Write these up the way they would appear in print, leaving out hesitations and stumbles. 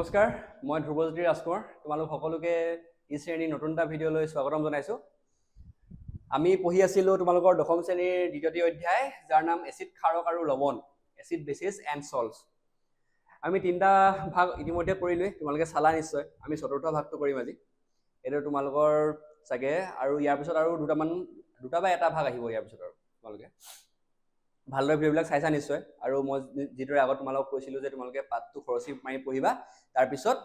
নমস্কাৰ মই ধ্ৰুৱজ্যোতি ৰাজকুমাৰ তোমালোক সকলোকে ই শ্ৰেণীৰ নতুন এটা ভিডিঅ'লৈ স্বাগতম জনাইছো আমি পঢ়ি আছিলো তোমালোকৰ দশম শ্ৰেণীৰ দ্বিতীয় অধ্যায় যাৰ নাম এচিড ক্ষাৰক আৰু লৱণ এচিড বেচিছ এণ্ড সল্টছ আমি তিনিটা ভাগ ইতিমধ্যে কৰিলোৱে তোমালোকে চালা নিশ্চয় আমি চতুৰ্থ ভাগটো কৰিম আজি এটো তোমালোকৰ চাগে আৰু ইয়াৰ পিছত আৰু দুটা বা এটা ভাগ আহিব ইয়াৰ পিছত আৰু তোমালোকে ভালদৰে ভিডিঅ'বিলাক চাইছা নিশ্চয় আৰু মই যিদৰে আগত তোমালোকক কৈছিলোঁ যে তোমালোকে পাঠটো খৰচি মাৰি পঢ়িবা তাৰপিছত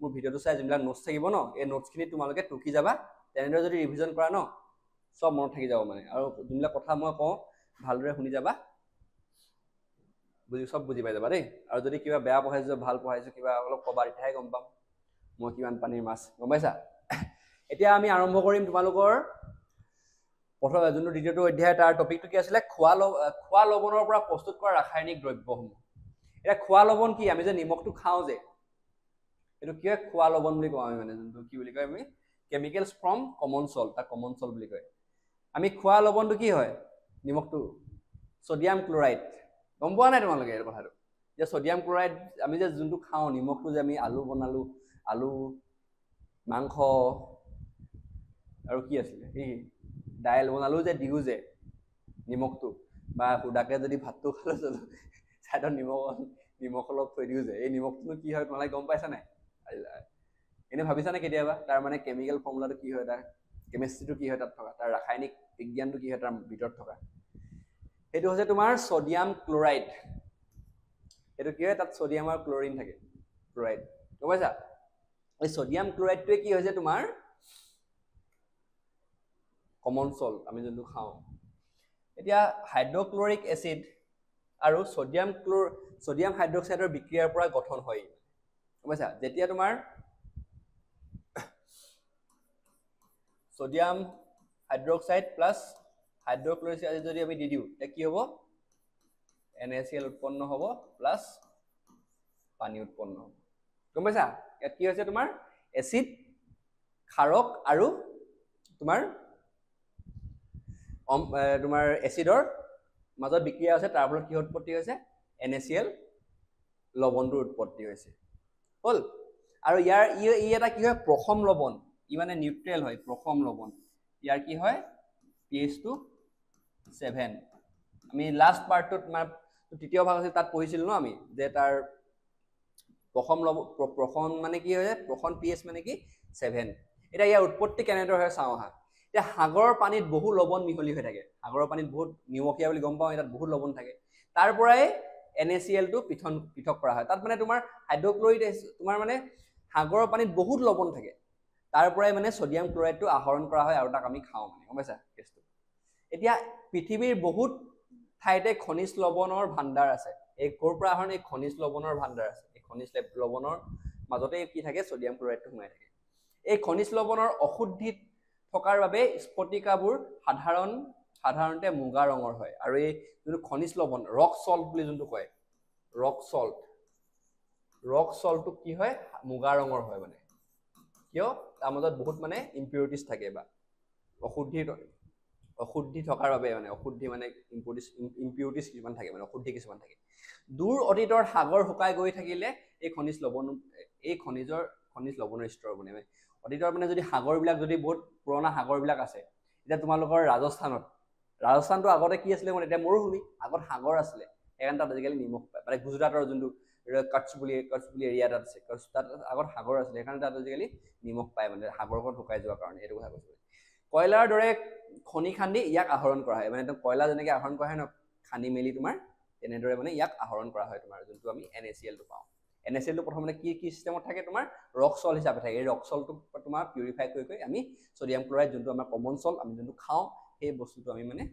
মোৰ ভিডিঅ'টো চাই যোনবিলাক নোটছ থাকিব ন এই নোটছখিনি তোমালোকে টুকি যাবা তেনেদৰে যদি ৰিভিজন কৰা ন সব মনত থাকি যাব মানে আৰু যোনবিলাক কথা মই কওঁ ভালদৰে শুনি যাবা বুজি পাই যাবা দেই আৰু যদি কিবা বেয়া পঢ়াইছো ভাল পঢ়াইছো কিবা অলপ কবা তেতিয়াহে গম পাম মই কিমান পানীৰ মাছ গম পাইছা এতিয়া আমি আৰম্ভ কৰিম তোমালোকৰ প্ৰথম যোনটো দ্বিতীয়টো অধ্যায় তাৰ টপিকটো কি আছিলে খোৱা লৱণৰ পৰা প্ৰস্তুত কৰা ৰাসায়নিক দ্ৰব্যসমূহ এটা খোৱা লৱণ কি আমি যে নিমখটো খাওঁ যে এটো কি হয় খোৱা লৱণ বুলি কওঁ আমি মানে যোনটো কি বুলি কয় আমি কেমিকেলছ ফ্ৰম কমন সল্ট তা কমন সল্ট বুলি কয় আমি খোৱা লৱণটো কি হয় নিমখটো সোডিয়াম ক্লোৰাইড গম পোৱা নাই তোমালোকে এই কথাটো যে সোডিয়াম ক্লোৰাইড আমি যে যোনটো খাওঁ নিমখটো যে আমি আলু বনালো আলু মাংস আৰু কি আছিলে এই ডাইল বনালো যে দিও যে নিমখটো বা হুদাকে যদি ভাতটো খালো সাইডত নিমখ অলপ থৈ দিও যে এই নিমখটো কি হয় তোমালোকে গম পাইছা নাই এনে ভাবিছা নে কেতিয়াবা তাৰ মানে কেমিকেল ফৰ্মুলাটো কি হয় তাৰ কেমিষ্ট্ৰিটো কি হয় তাত থকা তাৰ ৰাসায়নিক বিজ্ঞানটো কি হয় তাৰ ভিতৰত থকা এটো হৈছে তোমাৰ সোডিয়াম ক্লোৰাইড এটো কি হয় তাত সোডিয়াম আৰু ক্লোৰিন থাকে ক্লোৰাইড গম পাইছা এই সোডিয়াম ক্লোৰাইডটোৱে কি হৈছে তোমাৰ কমন সল্ট আমি যোনটো খাওঁ এতিয়া হাইড্ৰক্লোৰিক এসিড আৰু সোডিয়াম হাইড্ৰক্সাইডৰ বিক্ৰিয়াৰ পৰা গঠন হয় গম পাইছা যেতিয়া তোমাৰ সোডিয়াম হাইড্ৰক্সাইড প্লাস হাইড্ৰক্লোৰিক এসিড যদি আমি দি দিও তে কি হ'ব NaCl উৎপন্ন হ'ব প্লাস পানী উৎপন্ন হ'ব গম পাইছা ইয়াত কি হৈছে তোমাৰ এসিড ক্ষাৰক আৰু তোমাৰ এসিডৰ মাজত বিক্ৰিয়া আছে তাৰ ফলত কি উৎপত্তি হৈছে NaCl লৱণটোৰ উৎপত্তি হৈছে হল আৰু ইয়াৰ ই এটা কি হয় প্ৰথম লৱণ ই মানে নিউট্ৰেল হয় প্ৰথম লৱণ ইয়াৰ কি হয় pH টো 7 আমি লাষ্ট পাৰ্টত মানে তৃতীয় ভাগ আছে তাত পঢ়িছিল ন আমি যে তাৰ প্ৰথম মানে কি হয় প্ৰথম pH মানে কি 7 এটা ইয়াৰ উৎপত্তি কেনেদৰে হয় চাওঁ আহা এতিয়া সাগৰৰ পানীত বহু লৱণ মিহলি হৈ থাকে সাগৰৰ পানীত বহুত নিমখীয়া বুলি গম পাওঁ ইয়াত বহুত লৱণ থাকে তাৰ পৰাই NaCl টো পৃথক কৰা হয় তাত মানে তোমাৰ হাইড্ৰক্লোৰিক তোমাৰ মানে সাগৰৰ পানীত বহুত লৱণ থাকে তাৰ পৰাই মানে সোডিয়াম ক্লোৰাইডটো আহৰণ কৰা হয় আৰু তাক আমি খাওঁ মানে গম পাইছা কেছটো এতিয়া পৃথিৱীৰ বহুত ঠাইতে খনিজ লৱণৰ ভাণ্ডাৰ আছে এই ক'ৰ পৰা আহৰণ এই খনিজ লৱণৰ ভাণ্ডাৰ আছে এই খনিজ লৱণৰ মাজতে কি থাকে সোডিয়াম ক্লোৰাইডটো সোমাই থাকে এই খনিজ লৱণৰ অশুদ্ধি থকাৰ বাবে স্ফটিকাবোৰ সাধাৰণতে মুগা ৰঙৰ হয় আৰু এই যোনটো খনিজ লৱণ ৰক সল্ট বুলি যোনটো কয় ৰক সল্টটো কি হয় মুগা ৰঙৰ হয় মানে কিয় তাৰ মাজত বহুত মানে ইম্পিউৰিটিজ থাকে বা অশুদ্ধি থকাৰ বাবে মানে অশুদ্ধি মানে ইম্পিউৰিটিজ কিছুমান থাকে মানে অশুদ্ধি কিছুমান থাকে দূৰ অতীতৰ সাগৰ শুকাই গৈ থাকিলে এই খনিজ লৱণৰ স্তৰ বনে অতীতৰ মানে যদি সাগৰবিলাক যদি বহুত পুৰণা সাগৰবিলাক আছে এতিয়া তোমালোকৰ ৰাজস্থানটো আগতে কি আছিলে মানে এতিয়া মৰুভূমি আগত সাগৰ আছিলে সেইকাৰণে তাত আজিকালি নিমখ পায় মানে গুজৰাটৰ যোনটো কচ্ছ বুলি এৰিয়া তাত আছে তাত আগত সাগৰ আছিলে সেইকাৰণে তাত আজিকালি নিমখ পায় মানে সাগৰখন শুকাই যোৱাৰ কাৰণে এইটো কথা কৈছোঁ কয়লাৰ দৰে খনি খান্দি ইয়াক আহৰণ কৰা হয় মানে কয়লা যেনেকৈ আহৰণ কৰা হয় ন খান্দি মেলি তোমাৰ তেনেদৰে মানে ইয়াক আহৰণ কৰা হয় তোমাৰ যোনটো আমি NaCl টো পাওঁ NaCl টো প্ৰথমতে কি সিস্টেমত থাকে তোমাৰ ৰক সল্ট হিচাপে থাকে এই ৰক সল্টটো তোমাৰ পিউৰিফাই কৰি আমি সোডিয়াম ক্লোৰাইড যোনটো আমাৰ কমন সল্ট আমি যোনটো খাওঁ সেই বস্তুটো আমি মানে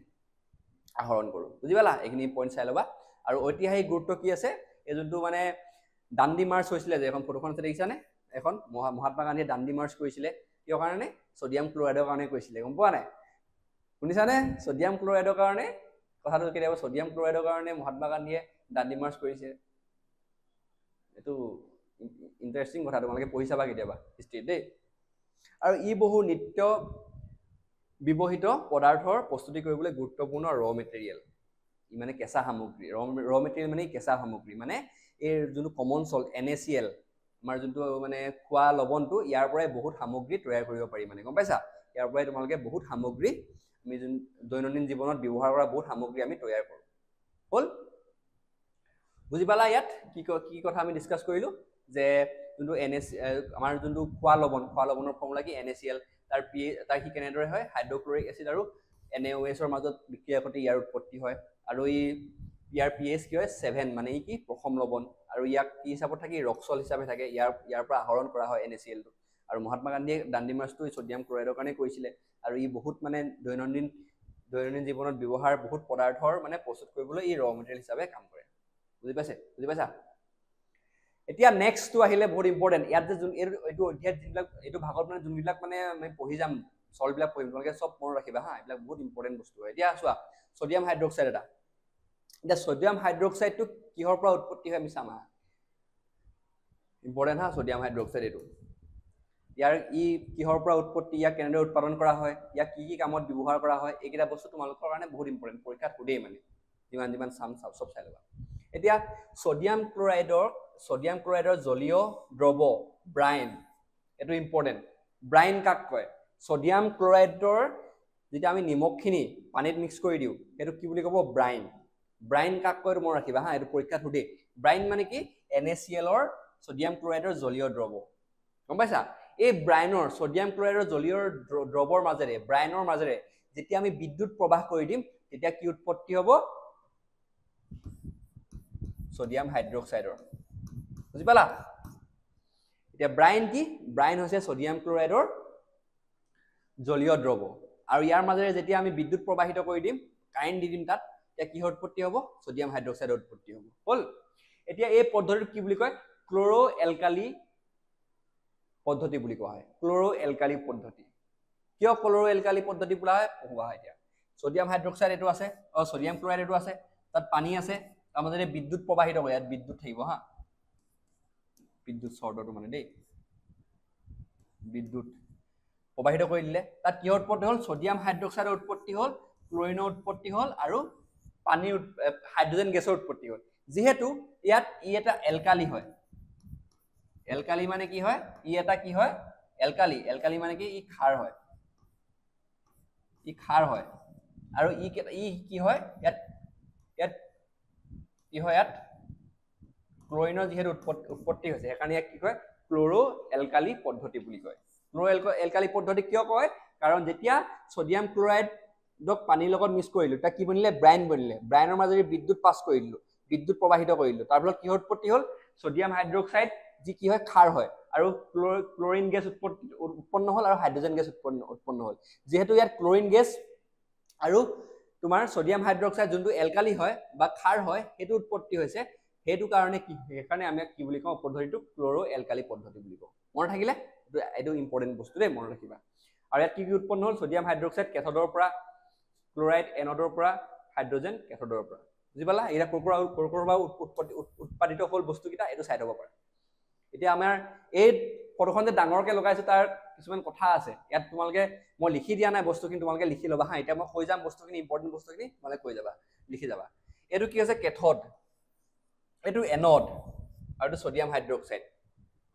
আহৰণ কৰোঁ বুজি পালা এইখিনি পইণ্ট চাই ল'বা আৰু ঐতিহাসিক গুৰুত্ব কি আছে এই যোনটো মানে দাণ্ডি মাৰ্চ হৈছিলে যে এখন ফটোখন আছে দেখিছানে এখন মহাত্মা গান্ধীয়ে দাণ্ডি মাৰ্চ কৰিছিলে কিয় কাৰণে সোডিয়াম ক্লোৰাইডৰ কাৰণে কৈছিলে গম পোৱা নাই শুনিছানে সোডিয়াম ক্লোৰাইডৰ কাৰণে কথাটো কেতিয়াবা সোডিয়াম ক্লোৰাইডৰ কাৰণে মহাত্মা গান্ধীয়ে দাণ্ডি মাৰ্চ কৰিছে এইটো ইন্টাৰেষ্টিং কথা তোমালোকে পঢ়ি চাবা কেতিয়াবা হিষ্ট্ৰীত দেই আৰু ই বহু নিত্য ব্যৱহৃত পদাৰ্থৰ প্ৰস্তুতি কৰিবলৈ গুৰুত্বপূৰ্ণ ৰ মেটেৰিয়েল ই মানে কেঁচা সামগ্ৰী ৰ মেটেৰিয়েল মানে কেঁচা সামগ্ৰী মানে এই যোনটো কমন সল্ট NaCl আমাৰ যোনটো মানে খোৱা লৱণটো ইয়াৰ পৰাই বহুত সামগ্ৰী তৈয়াৰ কৰিব পাৰি মানে গম পাইছা ইয়াৰ পৰাই তোমালোকে বহুত সামগ্ৰী আমি যোন দৈনন্দিন জীৱনত ব্যৱহাৰ কৰা বহুত সামগ্ৰী আমি তৈয়াৰ কৰোঁ হ'ল বুজি পালা ইয়াত কি কথা আমি ডিসকাস কৰিলো যে যোনটো আমাৰ যোনটো খোৱা লৱণৰ ফৰ্মুলা কি NaCl তাৰ কি কেনেদৰে হয় হাইড্ৰক্লৰিক এসিড আৰু NaOH ৰ মাজত বিক্ৰিয়া ঘটি ইয়াৰ উৎপত্তি হয় আৰু ইয়াৰ pH কি হয় 7 মানে কি প্ৰথম লৱণ আৰু ইয়াক কি হিচাপত থাকে ৰক্সল হিচাপে থাকে ইয়াৰ পৰা আহৰণ কৰা হয় NaCl টো আৰু মহাত্মা গান্ধীয়ে দাণ্ডি মাৰ্চটো সোডিয়াম ক্লোৰাইডৰ কাৰণে কৰিছিলে আৰু ই বহুত মানে দৈনন্দিন জীৱনত ব্যৱহাৰ বহুত পদাৰ্থৰ মানে প্ৰস্তুত কৰিবলৈ ই ৰ মেটেৰিয়েল হিচাপে কাম কৰে বুজি পাইছা এতিয়া নেক্সটটো আহিলে বহুত ইম্পৰ্টেন্ট ইয়াত যে এইটো অধ্যায় যিবিলাক এইটো ভাগত মানে যোনবিলাক মানে আমি পঢ়ি যাম সলবিলাক পঢ়িম তোমালোকে সব মনত ৰাখিবা হা এইবিলাক বহুত ইম্পৰ্টেন্ট বস্তু হয় এতিয়া চোৱা সোডিয়াম হাইড্ৰক্সাইড এটা এতিয়া সোডিয়াম হাইড্ৰক্সাইডটো কিহৰ পৰা উৎপত্তি হয় আমি চাম ইম্পৰ্টেন্ট হা সোডিয়াম হাইড্ৰক্সাইড এইটো ইয়াৰ কিহৰ পৰা উৎপত্তি ইয়াক কেনেদৰে উৎপাদন কৰা হয় ইয়াক কি কামত ব্যৱহাৰ কৰা হয় এইকেইটা বস্তু তোমালোকৰ কাৰণে বহুত ইম্পৰ্টেন্ট পৰীক্ষাত সুধেই মানে যিমান চাম সব চাই ল'বা এতিয়া সোডিয়াম ক্লোৰাইডৰ জলীয় দ্ৰৱ ব্ৰাইন এটো ইম্পৰ্টেন্ট ব্ৰাইন কাক কয় সোডিয়াম ক্লোৰাইডৰ যেতিয়া আমি নিমখখিনি পানীত মিক্স কৰি দিও এটো কি বুলি ক'ব ব্ৰাইন কাক কয় মন ৰাখিবা হা এটো পৰীক্ষাত সুধে ব্ৰাইন মানে কি NaCl ৰ সোডিয়াম ক্লোৰাইডৰ জলীয় দ্ৰৱ গম পাইছা এই ব্ৰাইনৰ সোডিয়াম ক্লোৰাইডৰ জলীয় দ্ৰৱৰ মাজেৰে যেতিয়া আমি বিদ্যুৎ প্ৰবাহ কৰি দিম তেতিয়া কি উৎপত্তি হ'ব সোডিয়াম হাইড্ৰক্সাইডৰ বুজি পালা এতিয়া ব্ৰাইন হৈছে সোডিয়াম ক্লোৰাইডৰ জলীয় দ্ৰৱ আৰু ইয়াৰ মাজেৰে যেতিয়া আমি বিদ্যুৎ প্ৰবাহিত কৰি দিম কাৰেন্ট দি দিম তাত তেতিয়া কি উৎপত্তি হ'ব সোডিয়াম হাইড্ৰক্সাইডৰ উৎপত্তি হ'ব হ'ল এতিয়া এই পদ্ধতিটো কি বুলি কয় ক্লোৰো এলকালি পদ্ধতি বুলি কোৱা হয় ক্লোৰো এলকালি পদ্ধতি কিয় ক্লোৰো এলকালি পদ্ধতি বোলা হয় কোৱা হয় এতিয়া সোডিয়াম হাইড্ৰক্সাইড এটো আছে সোডিয়াম ক্লোৰাইড এটো আছে তাত পানী আছে তাৰ মাজেৰে বিদ্যুৎ প্ৰবাহিত হয় ইয়াত বিদ্যুৎ থাকিব হা বিদ্যুৎ শৰ্টটো মানে দেই বিদ্যুৎ প্ৰবাহিত কৰি দিলে তাত কি উৎপত্তি হ'ল সোডিয়াম হাইড্ৰক্সাইডৰ উৎপত্তি হ'ল ক্লোৰিনৰ উৎপত্তি হ'ল আৰু পানীৰ হাইড্ৰজেন গেছৰ উৎপত্তি হ'ল যেহেতু ইয়াত এটা এলকালি হয় এলকালি মানে কি হয় এটা কি হয় এলকালি মানে কি ক্ষাৰ হয় আৰু কি হয় ইয়াত কি হয় ইয়াত ক্লোৰিনৰ যেহেতু উৎপত্তি হৈছে সেইকাৰণে ইয়াক কি কয় ক্লোৰো এলকালি পদ্ধতি বুলি কয় ক্লোৰো এলকালি পদ্ধতি কিয় কয় কাৰণ যেতিয়া সোডিয়াম ক্লোৰাইডক পানীৰ লগত মিক্স কৰিলো তা কি বনিলে ব্ৰাইন বনিলে ব্ৰাইনৰ মাজেৰে বিদ্যুৎ পাছ কৰি দিলো বিদ্যুৎ প্ৰবাহিত কৰি দিলো তাৰ ফলত কি উৎপত্তি হ'ল সোডিয়াম হাইড্ৰক্সাইড যি কি হয় ক্ষাৰ হয় আৰু ক্লোৰিন গেছ উৎপন্ন হ'ল আৰু হাইড্ৰজেন গেছ উৎপন্ন হ'ল যেহেতু ইয়াত ক্লোৰিন গেছ আৰু তোমাৰ সোডিয়াম হাইড্ৰক্সাইড যোনটো এলকালি হয় বা ক্ষাৰ হয় হেতু উৎপত্তি হৈছে হেতু কাৰণে কি সেইকাৰণে আমি কি বুলি কওঁ পদ্ধতিটো ক্লোৰো এলকালি পদ্ধতি বুলি কওঁ মনত থাকিলে এটো ইম্পৰ্টেন্ট বস্তু দেই মনত ৰাখিবা আৰু ইয়াত কি উৎপন্ন হ'ল সোডিয়াম হাইড্ৰক্সাইড কেথোডৰ পৰা ক্লোৰাইড এনোডৰ পৰা হাইড্ৰজেন কেথোডৰ পৰা বুজি পালা এটা কোৰকৰা উৎপাদিত হ'ল বস্তু কিটা এটো চাই থব পাৰা এতিয়া আমাৰ এই ফটোখনতে ডাঙৰকে লগাইছো তাৰ কিছুমান কথা আছে ইয়াত তোমালকে মই লিখি দিয়া নাই বস্তুখিনি তোমালকে লিখি লবা হা এতিয়া মই কৈ যাম বস্তুখিনি ইম্পৰ্টেন্ট বস্তুখিনি মানে কৈ যাবা লিখি যাবা এটো কি আছে কেথোড এটো এনোড আৰু এটো সোডিয়াম হাইড্ৰক্সাইড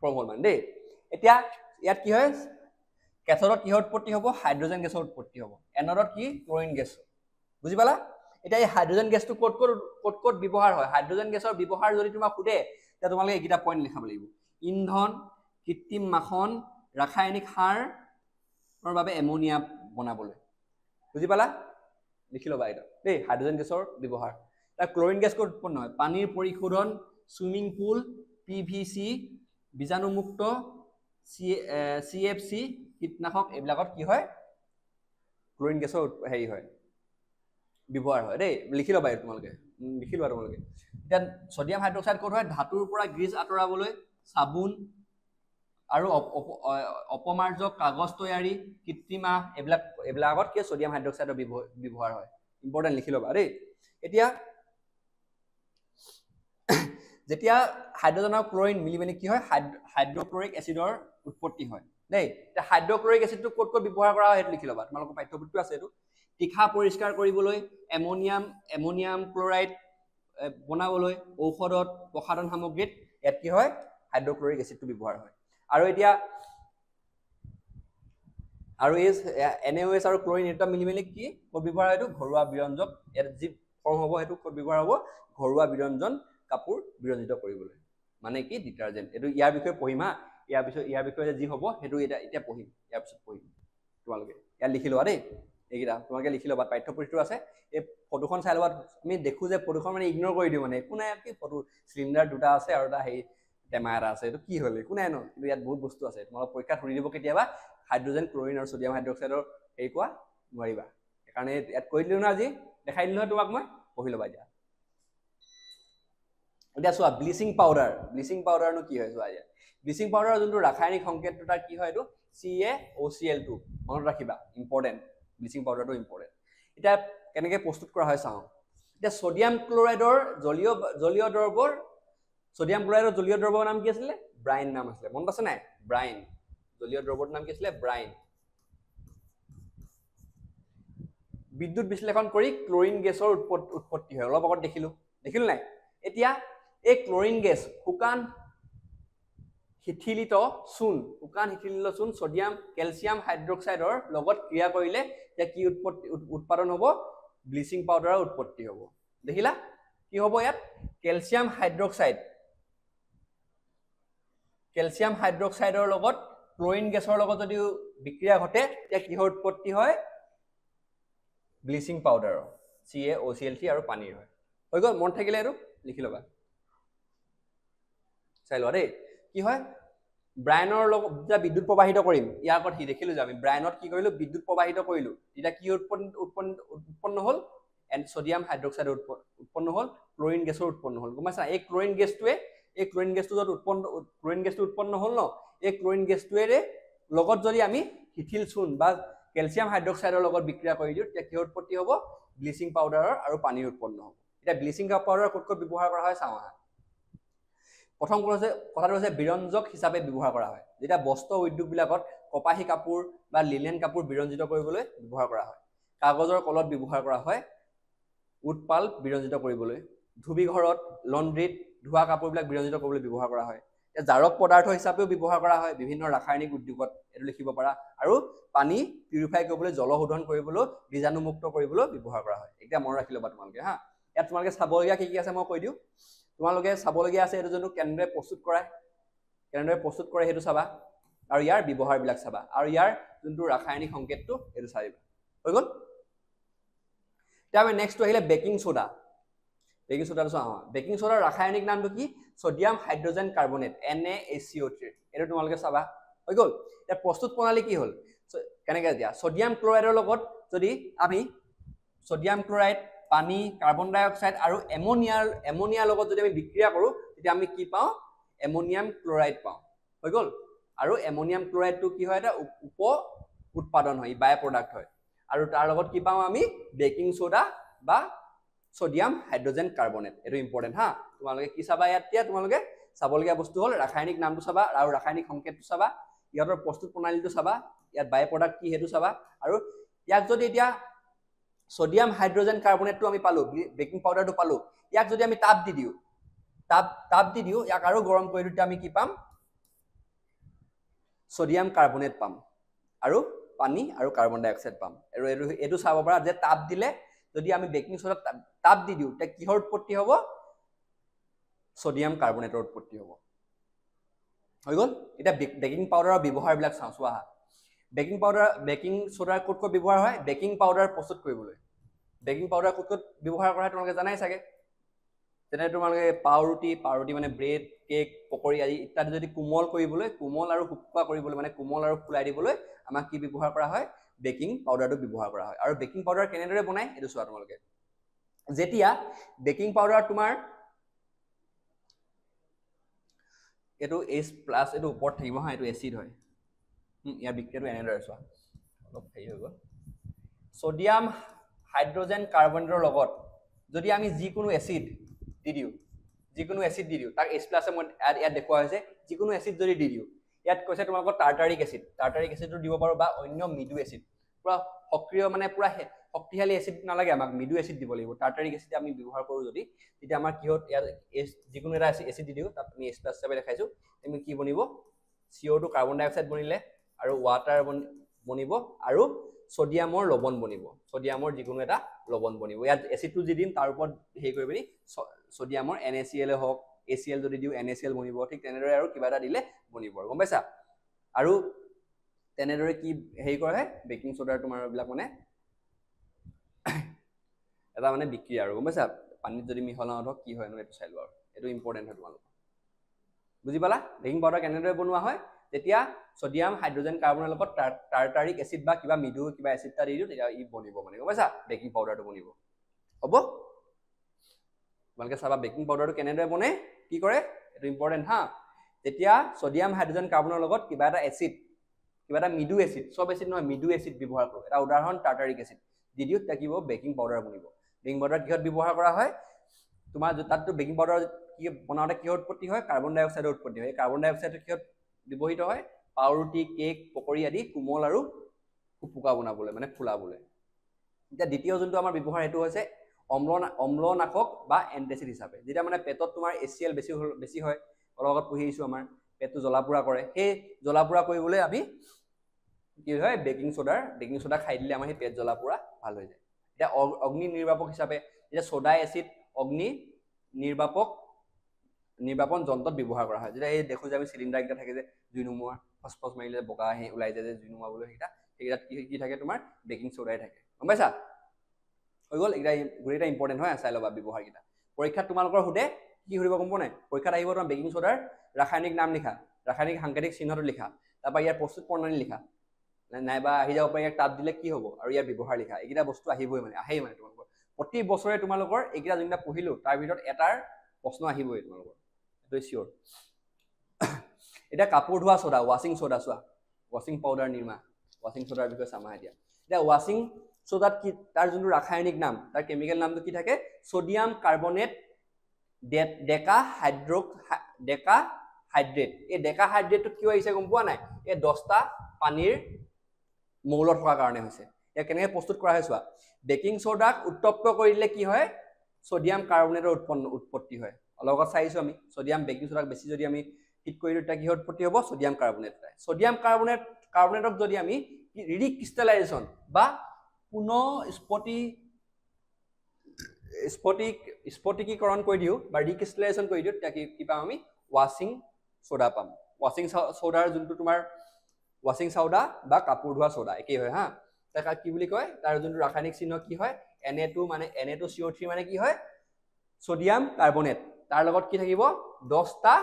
ফৰ্ম হ'ল মানে দেই এতিয়া ইয়াত কি হয় কেথোডত কি উৎপত্তি হ'ব হাইড্ৰজেন গেছৰ উৎপত্তি হ'ব এনোডত কি ক্লোৰিন গেছ বুজি পালা এতিয়া এই হাইড্ৰজেন গেছটো ক'ত ব্যৱহাৰ হয় হাইড্ৰজেন গেছৰ ব্যৱহাৰ যদি তোমাক সুধে তেতিয়া তোমালোকে এইকেইটা পইণ্ট লিখাব লাগিব ইন্ধন কৃত্ৰিম মাখন ৰাসায়নিক সাৰৰ বাবে এমোনিয়া বনাবলৈ বুজি পালা লিখি ল'বা এটা দেই হাইড্ৰজেন গেছৰ ব্যৱহাৰ তাৰ ক্লোৰিন গেছ ক'ত উৎপন্ন হয় পানীৰ পৰিশোধন সুইমিং পুল PVC বীজাণুমুক্ত CFC কীটনাশক এইবিলাকত কি হয় ক্লোৰিন গেছৰ হেৰি হয় ব্যৱহাৰ হয় দেই লিখি ল'বা তোমালোকে লিখি লোৱা তোমালোকে এতিয়া সোডিয়াম হাইড্ৰক্সাইড ক'ত হয় ধাতুৰ পৰা গ্ৰীজ আঁতৰাবলৈ সাবুন আৰু অপমাৰ্জক কাগজ তৈয়াৰী কৃত্ৰিমা এইবিলাকত কি সোডিয়াম হাইড্ৰক্সাইডৰ ব্যৱহাৰ হয় ইম্পৰ্টেন্ট লিখি ল'বা দেই এতিয়া যেতিয়া হাইড্ৰজেন আৰু ক্লোৰিন মিলি মানে কি হয় হাইড্ৰক্লোৰিক এচিডৰ উৎপত্তি হয় দেই এতিয়া হাইড্ৰক্লোৰিক এচিডটো ক'ত ব্যৱহাৰ কৰা হয় সেইটো লিখি ল'বা তোমালোকৰ পাঠ্যপুথিটো আছে এইটো তীখা পৰিষ্কাৰ কৰিবলৈ এমোনিয়াম ক্লোৰাইড বনাবলৈ ঔষধত প্ৰসাধন সামগ্ৰীত ইয়াত কি হয় হাইড্ৰক্লৰিক এচিডটো ব্যৱহাৰ হয় আৰু এতিয়া আৰু এই NaOH আৰু ক্লোৰিন এটা মিলি কি ক'ত ব্যৱহাৰ হয় এইটো ঘৰুৱা বিৰঞ্জক ইয়াত যি ফৰ্ম হ'ব সেইটো ক'ত ব্যৱহাৰ হ'ব ঘৰুৱা বিৰঞ্জন কাপোৰ বিৰঞ্জিত কৰিবলৈ মানে কি ডিটাৰজেন্ট এইটো ইয়াৰ বিষয়ে পঢ়িম হা ইয়াৰ বিষয়ে যি হ'ব সেইটো এতিয়া পঢ়িম ইয়াৰ পিছত পঢ়িম তোমালোকে ইয়াত লিখি লোৱা দেই এইকেইটা তোমালোকে লিখি ল'বা পাঠ্যপুথিটো আছে এই ফটোখন চাই ল'বা আমি দেখো যে ফটোখন মানে ইগনোৰ কৰি দিওঁ মানে একো নাই কি ফটো চিলিণ্ডাৰ দুটা আছে আৰু এটা হেৰি টেমা এটা আছে এইটো কি হ'ল একো নাই ন কিন্তু ইয়াত বহুত বস্তু আছে তোমালোক পৰীক্ষাত সুধি দিব কেতিয়াবা হাইড্ৰজেন ক্লোৰিন আৰু সোডিয়াম হাইড্ৰক্সাইডৰ হেৰি কোৱা নোৱাৰিবা সেইকাৰণে ইয়াত কৈ দিলোঁ ন আজি দেখাই দিলোঁ তোমাক মই পঢ়ি ল'বা এতিয়া চোৱা ব্লিচিং পাউডাৰনো কি হয় চোৱা এতিয়া ব্লিচিং পাউডাৰৰ যোনটো ৰাসায়নিক সংকেতটো তাৰ কি হয় এইটো CaOCl2 মনত ৰাখিবা ইম্পৰ্টেণ্ট ব্লিচিং পাউডাৰটো ইম্পৰ্টেণ্ট এতিয়া কেনেকৈ প্ৰস্তুত কৰা হয় চাওঁ এতিয়া সোডিয়াম ক্লোৰাইডৰ জলীয় দ্ৰৱৰ নাম কি আছিলে ব্ৰাইন নাম আছিলে মনত আছে নাই ব্ৰাইন জলীয় দ্ৰৱৰ নাম কি আছিলে ব্ৰাইন বিদ্যুৎ বিশ্লেষণ কৰি ক্লোৰিন গেছৰ উৎপত্তি হয় অলপ আগত দেখিলো নাই এতিয়া এই ক্লোৰিন গেছ শুকান শিথিলিত চূণ সোডিয়াম কেলছিয়াম হাইড্ৰক্সাইডৰ লগত ক্ৰিয়া কৰিলে যে কি উৎপাদন হ'ব ব্লিচিং পাউডাৰৰ উৎপত্তি হ'ব দেখিলা কি হ'ব ইয়াত কেলছিয়াম হাইড্ৰক্সাইডৰ লগত ক্লোৰিন গেছৰ লগত যদি বিক্ৰিয়া ঘটে তেতিয়া কিহৰ উৎপত্তি হয় ব্লিচিং পাউডাৰৰ CaOCl3 আৰু পানীৰ হয় হৈ গ'ল মন থাকিলে আৰু লিখি ল'বা চাই লোৱা দেই কি হয় ব্ৰাইনৰ লগত যেতিয়া বিদ্যুৎ প্ৰবাহিত কৰিম ইয়াৰ আগত কি দেখিলো যে আমি ব্ৰাইনত কি কৰিলো বিদ্যুৎ প্ৰবাহিত কৰিলো তেতিয়া কি উৎপন্ন হ'ল সোডিয়াম হাইড্ৰক্সাইডৰ উৎপন্ন হ'ল ক্লোৰিন গেছৰ উৎপন্ন হ'ল গম পাইছা এই ক্লোৰিন গেছটো যত উৎপন্ন হ'ল ন এই ক্লোৰিন গেছটোৰে লগত যদি আমি শিথিল চূণ বা কেলছিয়াম হাইড্ৰক্সাইডৰ লগত বিক্ৰিয়া কৰি দিওঁ তেতিয়া কি উৎপত্তি হ'ব ব্লিচিং পাউডাৰৰ আৰু পানীৰ উৎপন্ন হ'ব এতিয়া ব্লিচিং পাউডাৰ ক'ত ব্যৱহাৰ কৰা হয় চাওঁ প্ৰথম কথাটো হৈছে বিৰঞ্জক হিচাপে ব্যৱহাৰ কৰা হয় যেতিয়া বস্ত্ৰ উদ্যোগবিলাকত কপাহী কাপোৰ বা লিনেন কাপোৰ বিৰঞ্জিত কৰিবলৈ ব্যৱহাৰ কৰা হয় কাগজৰ কলত ব্যৱহাৰ কৰা হয় উৎপাল বিৰঞ্জিত কৰিবলৈ ধুবি ঘৰত লণ্ড্ৰীত ধোৱা কাপোৰবিলাক বিৰঞ্জিত কৰিবলৈ ব্যৱহাৰ কৰা হয় জাৰক পদাৰ্থ হিচাপেও ব্যৱহাৰ কৰা হয় বিভিন্ন ৰাসায়নিক উদ্যোগত এইটো লিখিব পাৰা আৰু পানী পিউৰিফাই কৰিবলৈ জলশোধন কৰিবলৈ বীজাণুমুক্ত কৰিবলৈ ব্যৱহাৰ কৰা হয় এতিয়া মনত ৰাখি ল'বা তোমালোকে হা ইয়াত তোমালোকে চাবলগীয়া কি আছে মই কৈ দিওঁ তোমালোকে চাবলগীয়া আছে এইটো যোনটো কেনেদৰে প্ৰস্তুত কৰে সেইটো চাবা আৰু ইয়াৰ ব্যৱহাৰবিলাক চাবা আৰু ইয়াৰ যোনটো ৰাসায়নিক সংকেতটো এইটো চাবা হৈ গ'ল এতিয়া আমি নেক্সট আহিলে বেকিং সোডাটো চাওঁ বেকিং সোডাৰ ৰাসায়নিক নামটো কি সোডিয়াম হাইড্ৰজেন কাৰ্বনেট NaHCO3 এইটো তোমালোকে চাবা হৈ গ'ল এতিয়া প্ৰস্তুত প্ৰণালী কি হ'ল কেনেকৈ দিয়া সোডিয়াম ক্লোৰাইডৰ লগত যদি আমি সোডিয়াম ক্লোৰাইড পানী কাৰ্বন ডাই অক্সাইড আৰু এমোনিয়াৰ লগত যদি আমি বিক্ৰিয়া কৰোঁ তেতিয়া আমি কি পাওঁ এমোনিয়াম ক্লোৰাইড পাওঁ হৈ গ'ল আৰু এমোনিয়াম ক্লোৰাইডটো কি হয় এটা উপ উৎপাদন হয় বাই প্ৰডাক্ট হয় আৰু তাৰ লগত কি পাওঁ আমি বেকিং সোডা বা সোডিয়াম হাইড্ৰজেন কাৰ্বনেট এইটো ইম্পৰ্টেণ্ট হা তোমালোকে কি চাবা ইয়াত তোমালোকে চাবলগীয়া বস্তু হ'ল ৰাসায়নিক নামটো চাবা আৰু ৰাসায়নিক সংকেতটো চাবা ইহঁতৰ প্ৰস্তুত প্ৰণালীটো চাবা ইয়াত বাই প্ৰডাক্ট কি সেইটো চাবা আৰু ইয়াক যদি এতিয়া সোডিয়াম হাইড্ৰজেন কাৰ্বনেটটো আমি পালো বেকিং পাউডাৰটো পালো ইয়াক যদি আমি তাপ দি দিওঁ ইয়াক আৰু গৰম কৰি দিওঁ আমি কি পাম সোডিয়াম কাৰ্বনেট পাম আৰু পানী আৰু কাৰ্বন ডাই অক্সাইড পাম আৰু এইটো চাব পাৰা যে তাপ দিলে যদি আমি বেকিং সোডা তাপ দি দিওঁ তেতিয়া কিহৰ উৎপত্তি হ'ব সোডিয়াম কাৰ্বনেটৰ উৎপত্তি হ'ব হৈ গ'ল এতিয়া বেকিং পাউডাৰৰ ব্যৱহাৰবিলাক চাওঁ চোৱা বেকিং সোডাৰ ক'ত ব্যৱহাৰ হয় বেকিং পাউডাৰ প্ৰস্তুত কৰিবলৈ বেকিং পাউডাৰ ক'ত ব্যৱহাৰ কৰা হয় তোমালোকে জানাই চাগে যেনে তোমালোকে পাওৰুটি মানে ব্ৰেড কেক পকৰি আদি ইত্যাদি যদি কোমল আৰু শুকুৱা কৰিবলৈ মানে কোমল আৰু ফুলাই দিবলৈ আমাক কি ব্যৱহাৰ কৰা হয় বেকিং পাউডাৰটো ব্যৱহাৰ কৰা হয় আৰু বেকিং পাউডাৰ কেনেদৰে বনায় এইটো চোৱা তোমালোকে যেতিয়া বেকিং পাউডাৰ তোমাৰ এইটো H+ এইটো ওপৰত থাকিব হা এইটো এচিড হয় ইয়াৰ বিক্ৰিয়াটো এনেদৰে চোৱা অলপ হেৰি হৈ গ'ল সোডিয়াম হাইড্ৰজেন কাৰ্বনেটৰ লগত যদি আমি যিকোনো এচিড দি দিওঁ তাক H+ মই ইয়াত দেখুওৱা হৈছে যিকোনো এচিড যদি দি দিওঁ ইয়াত কৈছে তোমালোকৰ টাৰ্টাৰিক এচিডটো দিব পাৰো বা অন্য মৃদু এচিড পুৰা সক্ৰিয় মানে পুৰা শক্তিশালী এচিড নালাগে আমাক মৃদু এচিড দিব লাগিব টাৰ্টাৰিক এচিড আমি ব্যৱহাৰ কৰোঁ যদি তেতিয়া আমাৰ কি হয় ইয়াত যিকোনো এটা এচিড দি দিওঁ তাত আমি H+ হিচাপে দেখাইছোঁ তুমি কি বনিব CO2 কাৰ্বন ডাই অক্সাইড বনিলে আৰু ৱাটাৰ বনিব আৰু সোডিয়ামৰ লৱণ বনিব সোডিয়ামৰ যিকোনো এটা লৱণ বনিব ইয়াত এচিডটো যি দিম তাৰ ওপৰত হেৰি কৰি পিনি সোডিয়ামৰ NaCl হওক ACl যদি দিওঁ NaCl বনিব ঠিক তেনেদৰে আৰু কিবা এটা দিলে বনিব গম পাইছা আৰু তেনেদৰে কি হেৰি কৰে বেকিং সোডাৰ তোমাৰ এইবিলাক মানে এটা মানে বিক্ৰিয়া আৰু গম পাইছা পানীত যদি মিহলা হওক কি হয় এইটো চাই লোৱা আৰু এইটো ইম্পৰ্টেণ্ট হয় তোমালোকৰ বুজি পালা বেকিং পাউডাৰ কেনেদৰে বনোৱা হয় তেতিয়া সোডিয়াম হাইড্ৰোজেন কাৰ্বনৰ লগত টাৰ্টাৰিক এচিড বা কিবা মৃদু কিবা এচিড এটা দি দিওঁ তেতিয়া ই বনিব মানে গম পাইছা বেকিং পাউডাৰটো বনিব হ'ব তোমালোকে চাবা বেকিং পাউডাৰটো কেনেদৰে বনে কি কৰে এইটো ইম্পৰ্টেণ্ট হা তেতিয়া সোডিয়াম হাইড্ৰোজেন কাৰ্বনৰ লগত কিবা এটা এচিড কিবা এটা মৃদু এচিড সব এচিড নহয় মৃদু এচিড ব্যৱহাৰ কৰোঁ এটা উদাহৰণ টাৰ্টাৰিক এচিড দি দিওঁ থাকিব বেকিং পাউডাৰ বনিব বেকিং পাউডাৰ কিহত ব্যৱহাৰ কৰা হয় তোমাৰ তাততো বেকিং পাউডাৰ কি বনাওঁতে কিহৰ উৎপত্তি হয় কাৰ্বন ডাই অক্সাইডৰ উৎপত্তি হয় কাৰ্বন ডাই অক্সাইড কিহত ব্যৱহৃত হয় পাউৰুটি কেক পকৰি আদি কোমল আৰু ফুপুকা বনাবলৈ মানে ফুলাবলৈ এতিয়া দ্বিতীয় যোনটো আমাৰ ব্যৱহাৰ সেইটো হৈছে অম্লনাশক বা এন্টাচিড হিচাপে যেতিয়া মানে পেটত তোমাৰ HCl বেছি হয় অলপ আগত পঢ়ি আহিছোঁ আমাৰ পেটটো জ্বলা পোৰা কৰে সেই জ্বলা পোৰা কৰিবলৈ আমি কি হয় বেকিং সোডা খাই দিলে আমাৰ সেই পেট জ্বলা পোৰা ভাল হৈ যায় এতিয়া অগ্নি নিৰ্বাপক হিচাপে যেতিয়া সোডা এচিড অগ্নি নিৰ্বাপন যন্ত্ৰত ব্যৱহাৰ কৰা হয় যেতিয়া এই দেখো যে আমি চিলিণ্ডাৰ কেইটা থাকে যে জুই নুমুৱা ফসফস মাৰিলে বগা আহি ওলাই যায় যে জুই নুমুৱাবলৈ সেইকেইটাত কি থাকে তোমাৰ বেকিং সোডাই থাকে গম পাইছা হৈ গ'ল এইকেইটা গোটেইকেইটা ইম্পৰ্টেণ্ট হয় চাই ল'বা ব্যৱহাৰকেইটা পৰীক্ষাত তোমালোকৰ সুধে কি সুধিব গম পোৱা নাই পৰীক্ষাত আহিব তোমাৰ বেকিং সোডাৰ ৰাসায়নিক নাম লিখা ৰাসায়নিক সাংকেতিক চিহ্নটো লিখা তাৰপৰা ইয়াৰ প্ৰস্তুত প্ৰণালী লিখা নাইবা আহি যাব পাৰে ইয়াক তাত দিলে কি হ'ব আৰু ইয়াৰ ব্যৱহাৰ লিখা এইকেইটা বস্তু আহিবই মানে আহেই মানে তোমালোকৰ প্ৰতি বছৰে তোমালোকৰ এইকেইটা যোনটা পঢ়িলোঁ তাৰ ভিতৰত এটাৰ প্ৰশ্ন আহিবই তোমালোকৰ এইটো চিয়ৰ এতিয়া কাপোৰ ধোৱা সোডা ৱাশ্বিং সোডা চোৱা ৱাশ্বিং পাউডাৰ নিৰ্মা ৱাশ্বিং সোডাৰ বিষয়ে চামা এতিয়া এতিয়া ৱাশ্বিং সোডাত কি তাৰ যোনটো ৰাসায়নিক নাম তাৰ কেমিকেল নামটো কি থাকে সোডিয়াম কাৰ্বনেট ডেকা হাইড্ৰেট এই ডেকা হাইড্ৰেটটো কিয় আহিছে গম পোৱা নাই এই 10টা পানীৰ মৌল থকাৰ কাৰণে হৈছে ইয়াক কেনেকৈ প্ৰস্তুত কৰা হয় চোৱা বেকিং সোডাক উত্তপ্ত কৰি দিলে কি হয় সোডিয়াম কাৰ্বনেটৰ উৎপত্তি হয় অলপ আগত চাইছোঁ আমি সোডিয়াম বেকিং সোডাক বেছি যদি আমি হিট কৰি দিওঁ তেতিয়া কিহৰ উৎপত্তি হ'ব সোডিয়াম কাৰ্বনেট সোডিয়াম কাৰ্বনেটক যদি আমি ৰিক্ৰিষ্টেলাইজেশ্যন বা পুনঃ স্ফটিকীকৰণ কৰি দিওঁ বা ৰিক্ৰিষ্টেলাইজেশ্যন কৰি দিওঁ তেতিয়া কি পাম আমি ৱাশ্বিং সোডা পাম ৱাশ্বিং সোডাৰ যোনটো তোমাৰ ৱাশ্বিং সোডা বা কাপোৰ ধোৱা সোডা একেই হয় হা তাক কি বুলি কয় তাৰ যোনটো ৰাসায়নিক চিহ্ন কি হয় Na2CO3 মানে কি হয় সোডিয়াম কাৰ্বনেট তাৰ লগত কি থাকিব 10টা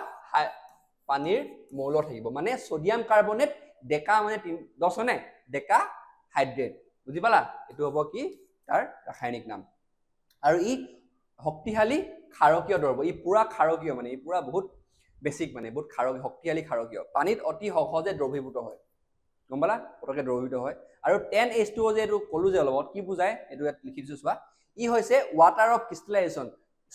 পানীৰ মৌল থাকিব মানে সোডিয়াম কাৰ্বনেট ডেকা মানে 10 হয়নে ডেকা হাইড্ৰেট বুজি পালা এইটো হ'ব কি তাৰ ৰাসায়নিক নাম আৰু ই শক্তিশালী ক্ষাৰকীয় দ্ৰব্য ই পুৰা ক্ষাৰকীয় মানে ই পুৰা বহুত বেছিক মানে বহুত শক্তিশালী ক্ষাৰকীয় পানীত অতি সহজে দ্ৰৱীভূত হয় গম পালা পটকে দ্ৰৱীভূত হয় আৰু 10H2O যে এইটো ক'লো যে অলপ কি বুজায় এইটো ইয়াত লিখি দিছোঁ চোৱা ই হৈছে ৱাটাৰ অফ ক্ৰিষ্টেলাইজেশ্যন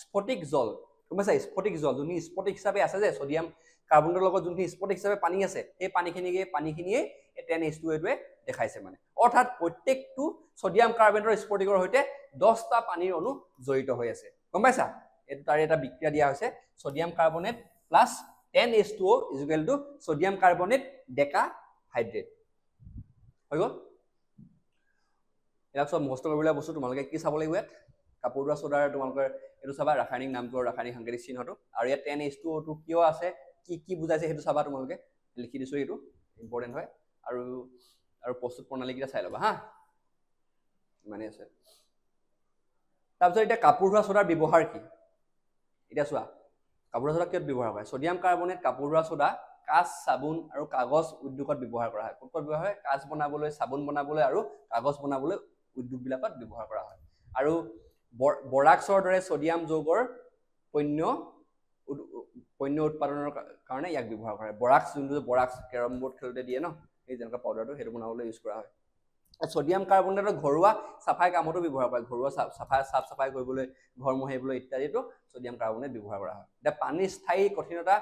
স্ফটিক জল গম পাইছা স্ফটিক জল যোনখিনি স্ফটিক হিচাপে আছে যে সোডিয়াম কাৰ্বনৰ লগত যোনখিনি স্ফটিক হিচাপে পানী আছে সেই পানীখিনিয়ে এই 10H2O দেখাইছে মানে অৰ্থাৎ প্ৰত্যেকটো সোডিয়াম কাৰ্বনেটৰ স্ফটিকৰ সৈতে 10টা পানীৰ অণু জড়িত হৈ আছে গম পাইছা এইটো তাৰ এটা বিক্ৰিয়া দিয়া হৈছে sodium carbonate plus 10H2O sodium carbonate decahydrate হৈ গ'ল ইয়াক চব মুখস্থ কৰিবলগীয়া বস্তু তোমালোকে কি চাব লাগিব ইয়াত কাপোৰ ধোৱা সোডাৰ তোমালোকৰ এইটো চাবা ৰাসায়নিক নামটো ৰাসায়নিক সাংকেতিক চিহ্নটো আৰু ইয়াত 10H2O কিয় আছে কি বুজাইছে সেইটো চাবা তোমালোকে লিখি দিছোঁ এইটো ইম্পৰ্টেণ্ট হয় আৰু প্ৰস্তুত প্ৰণালীকেইটা চাই ল'বা হা ইমানেই আছে তাৰপিছত এতিয়া কাপোৰ ধোৱা সোডাৰ ব্যৱহাৰ কি এতিয়া চোৱা কাপোৰ ধোৱা সোডা কিয় ব্যৱহাৰ কৰে সোডিয়াম কাৰ্বনেট কাপোৰ ধোৱা সোডা কাঁচ চাবোন আৰু কাগজ উদ্যোগত ব্যৱহাৰ কৰা হয় ক'ত ব্যৱহাৰ হয় কাঁচ বনাবলৈ চাবোন বনাবলৈ আৰু কাগজ বনাবলৈ উদ্যোগবিলাকত ব্যৱহাৰ কৰা হয় আৰু বৰাক্সৰ দৰে সোডিয়াম যৌগৰ পণ্য উৎপাদনৰ কাৰণে ইয়াক ব্যৱহাৰ কৰে বৰাক্স যোনটো বৰাক্স কেৰম বোৰ্ড খেলোঁতে দিয়ে ন এই যেনেকুৱা পাউডাৰটো সেইটো বনাবলৈ ইউজ কৰা হয় সোডিয়াম কাৰ্বনেটৰ ঘৰুৱা চাফাই কামতো ব্যৱহাৰ কৰে ঘৰুৱা চাফ চাফাই কৰিবলৈ ঘৰ মোহাৰিবলৈ ইত্যাদিতো সোডিয়াম কাৰ্বনেট ব্যৱহাৰ কৰা হয় এতিয়া পানীৰ স্থায়ী কঠিনতা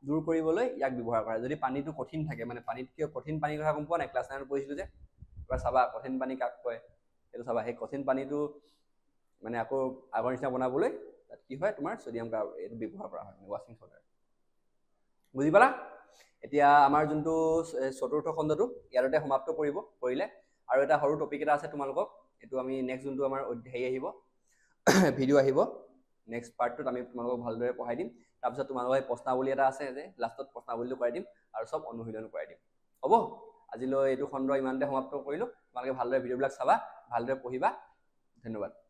দূৰ কৰিবলৈ ইয়াক ব্যৱহাৰ কৰা যদি পানীটো কঠিন থাকে মানে পানীত কিয় কঠিন পানীৰ কথা গম পোৱা নাই ক্লাছ 9ত পঢ়িছিলোঁ যে এবাৰ চাবা কঠিন পানী কাক কয় সেইটো চাবা সেই কঠিন পানীটো মানে আকৌ আগৰ নিচিনা বনাবলৈ তাত কি হয় তোমাৰ ছডিয়াম এইটো ব্যৱহাৰ কৰা হয় ৱাশ্বিং চ'ডাৰ বুজি পালা এতিয়া আমাৰ যোনটো চতুৰ্থ খণ্ডটো ইয়াতে সমাপ্ত কৰিলে আৰু এটা সৰু টপিক এটা আছে তোমালোকক এইটো আমি নেক্সট যোনটো আমাৰ হেৰি আহিব ভিডিঅ' আহিব নেক্সট পাৰ্টটোত আমি তোমালোকক ভালদৰে পঢ়াই দিম তাৰপিছত তোমালোকৰ প্ৰশ্নাৱলী এটা আছে যে লাষ্টত প্ৰশ্নাৱলীটো কৰাই দিম আৰু চব অনুশীলন কৰাই দিম হ'ব আজিলৈ এইটো খণ্ড ইমানতে সমাপ্ত কৰিলোঁ তোমালোকে ভালদৰে ভিডিঅ'বিলাক চাবা ভালদৰে পঢ়িবা ধন্যবাদ